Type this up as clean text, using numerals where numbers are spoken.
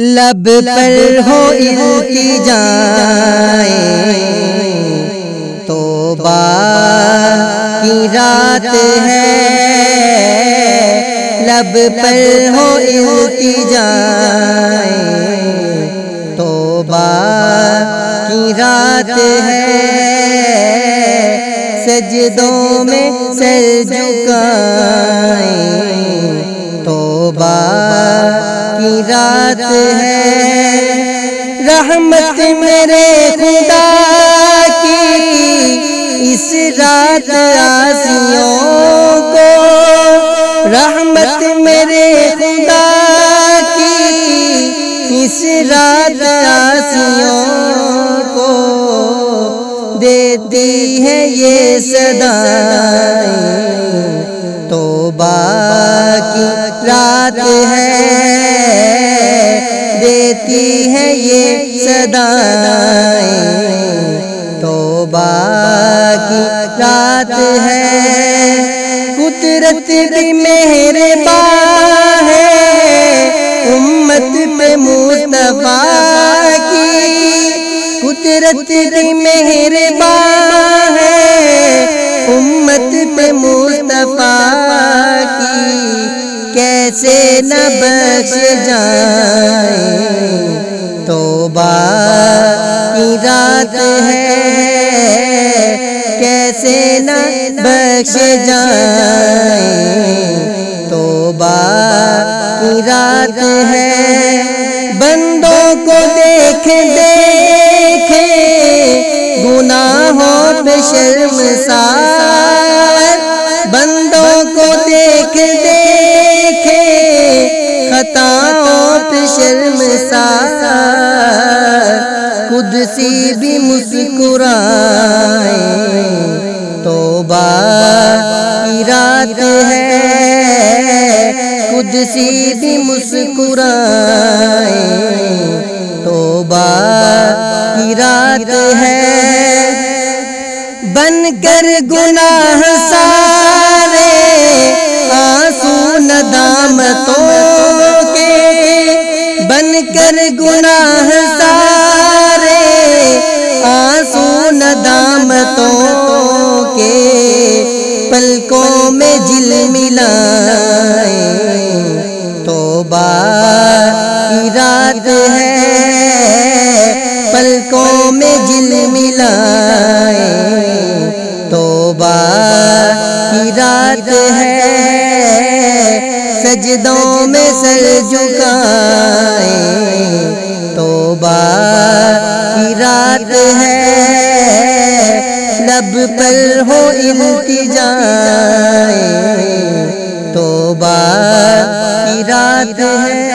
لب پر ہو التجائیں توبہ کی رات ہے، لب پر ہو التجائیں توبہ کی رات ہے، سجدوں میں سر جھکائیں توبہ کی رات ہے، رحمت میرے خدا کی اس رات عاصیوں کو، رحمت میرے خدا کی اس رات عاصیوں کو دیتی ہے یہ صدائیں توبہ کی رات ہے، دیتی ہے یہ صدائیں توبہ کی رات ہے، قدرت بھی مہربان ہے امت پہ مصطفیٰ کی، قدرت بھی مہربان ہے امت پہ مصطفیٰ کی، کیسے نہ بخش جائیں توبہ کی رات ہے، کیسے نہ بخش جائیں توبہ کی رات ہے، بندوں کو دیکھ گناہوں پہ شرمسار، بندوں کو دیکھ خطاؤں پہ شرمسار، قدسی بھی مسکرائیں توبہ کی رات ہے، قدسی بھی مسکرائیں توبہ کی رات ہے، بن کر گناہ سارے آنسو ندامتوں کے، بن کر گناہ سارے آنسو ندامتوں کے، پلکوں میں جھلملائیں توبہ کی رات ہے، پلکوں میں جھلملائیں توبہ کی رات ہے، سجدوں میں سر جھکائیں توبہ کی رات ہے، لب پر ہو التجائیں توبہ کی رات ہے۔